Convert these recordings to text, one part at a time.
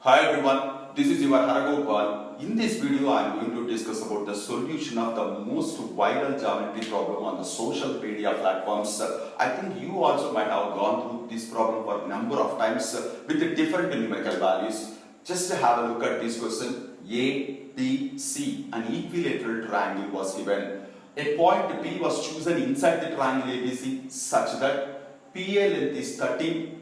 Hi everyone, this is your Haragopal. In this video, I am going to discuss about the solution of the most viral geometry problem on the social media platforms. I think you also might have gone through this problem for a number of times with the different numerical values. Just have a look at this question. A, B, C, an equilateral triangle was given. A point P was chosen inside the triangle ABC such that PA length is 13,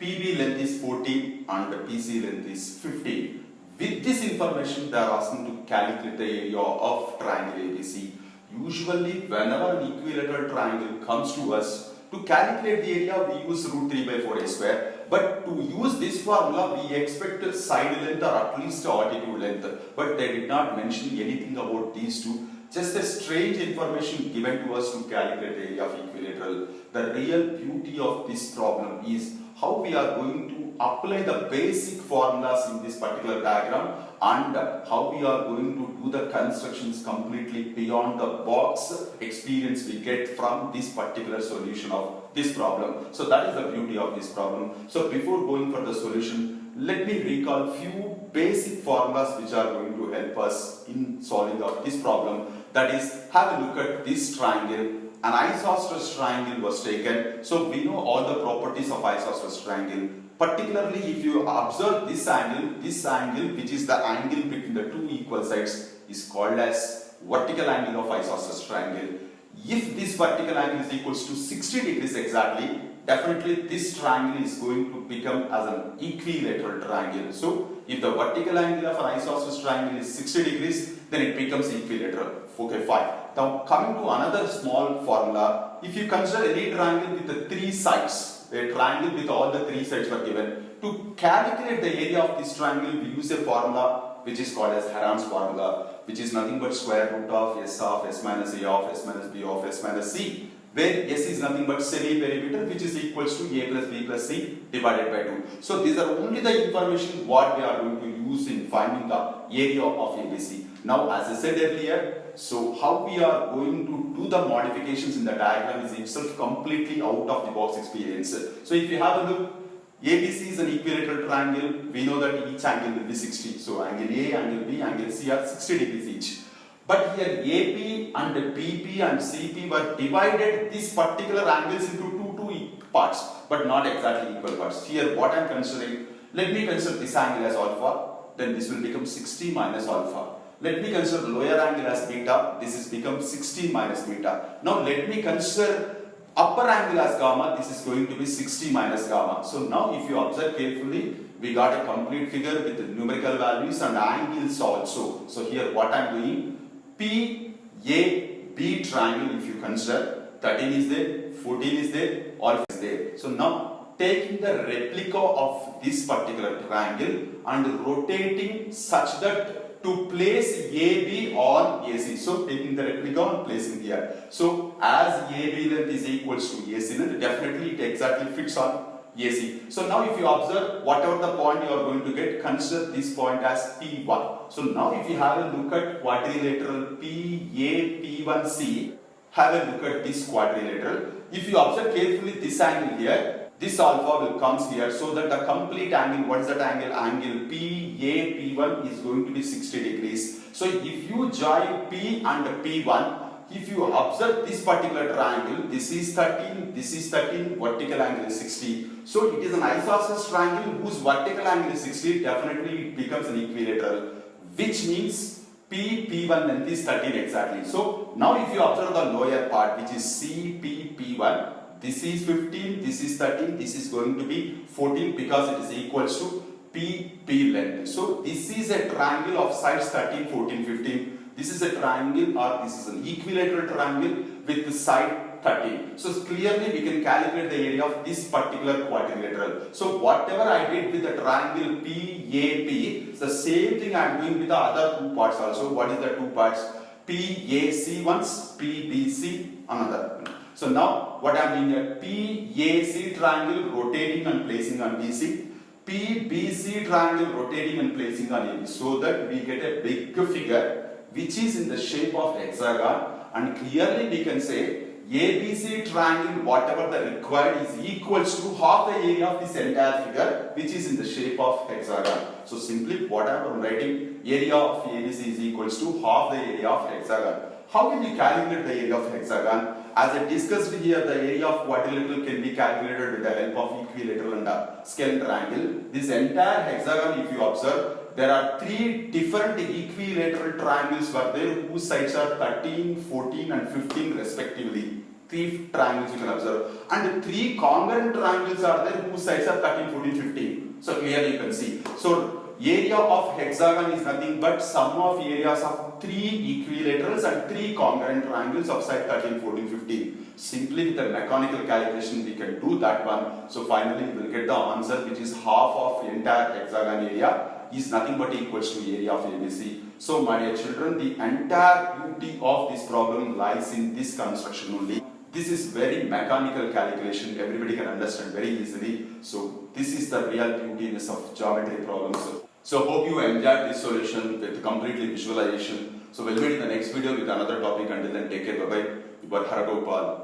PB length is 14 and PC length is 15. With this information, they are asking to calculate the area of triangle ABC. Usually, whenever an equilateral triangle comes to us, to calculate the area, we use root 3 by 4a square. But to use this formula, we expect side length or at least altitude length. But they did not mention anything about these two. Just a strange information given to us to calculate the area of equilateral. The real beauty of this problem is how we are going to apply the basic formulas in this particular diagram and how we are going to do the constructions completely beyond the box experience we get from this particular solution of this problem. So that is the beauty of this problem. So before going for the solution, let me recall few basic formulas which are going to help us in solving of this problem. That is, have a look at this triangle. An isosceles triangle was taken. So we know all the properties of isosceles triangle. Particularly if you observe this angle which is the angle between the two equal sides is called as vertical angle of isosceles triangle. If this vertical angle is equals to 60 degrees exactly, definitely this triangle is going to become as an equilateral triangle. So if the vertical angle of an isosceles triangle is 60 degrees, then it becomes equilateral. Okay, fine. Now coming to another small formula, if you consider any triangle with the three sides, a triangle with all the three sides were given, to calculate the area of this triangle, we use a formula which is called as Heron's formula, which is nothing but square root of S minus A of S minus B of S minus C, where S is nothing but semi-perimeter, which is equals to A plus B plus C divided by 2. So these are only the information what we are going to use in finding the area of ABC. Now, as I said earlier, so how we are going to do the modifications in the diagram is itself completely out of the box experience. So if you have a look, ABC is an equilateral triangle. We know that each angle will be 60. So angle A, angle B, angle C are 60 degrees each. But here AP and PP and CP were divided these particular angles into two parts, but not exactly equal parts. Here what I am considering, let me consider this angle as alpha, then this will become 60 minus alpha. Let me consider lower angle as beta, this is become 60 minus beta. Now let me consider upper angle as gamma, this is going to be 60 minus gamma. So now if you observe carefully, we got a complete figure with the numerical values and angles also. So here what I am doing, PAB triangle, if you consider, 13 is there, 14 is there, alpha is there. So now taking the replica of this particular triangle and rotating such that to place AB on AC. So taking the replica and placing here. So as AB length is equals to AC length, definitely it exactly fits on AC. So now if you observe whatever the point you are going to get, consider this point as P1. So now if you have a look at quadrilateral PAP1C, have a look at this quadrilateral. If you observe carefully this angle here, this alpha will comes here, so that the complete angle, what is that angle? Angle PAP1 is going to be 60 degrees. So if you join P and P1, if you observe this particular triangle, this is 13, vertical angle is 60. So it is an isosceles triangle whose vertical angle is 60, definitely it becomes an equilateral, which means P1 length is 13 exactly. So now if you observe the lower part, which is CPP1, this is 15, this is 13, this is going to be 14 because it is equals to PP length. So this is a triangle of sides 13, 14, 15. This is a triangle or this is an equilateral triangle with the side 13. So clearly we can calculate the area of this particular quadrilateral. So whatever I did with the triangle PAP, the same thing I am doing with the other two parts also. What is the two parts? PAC once, PBC another. So now what I am doing here, PAC triangle rotating and placing on BC, PBC triangle rotating and placing on AB, so that we get a big figure which is in the shape of hexagon, and clearly we can say ABC triangle, whatever the required, is equals to half the area of this entire figure, which is in the shape of hexagon. So simply what I am writing, area of ABC is equals to half the area of hexagon. How will you calculate the area of hexagon? As I discussed here, the area of quadrilateral can be calculated with the help of equilateral and a scale triangle. This entire hexagon, if you observe, there are three different equilateral triangles were there whose sides are 13, 14 and 15 respectively. Three triangles you can observe. And three congruent triangles are there whose sides are 13, 14, 15. So clearly you can see. So area of hexagon is nothing but sum of areas of three equilaterals and three congruent triangles of side 13, 14, 15. Simply with a mechanical calculation we can do that one. So finally we will get the answer, which is half of entire hexagon area is nothing but equals to area of ABC. So my dear children, the entire beauty of this problem lies in this construction only. This is very mechanical calculation, everybody can understand very easily. So this is the real beautiness of geometry problems. So hope you enjoyed this solution with completely visualization. So we'll meet in the next video with another topic. Until then, take care, bye bye. Your Haragopal.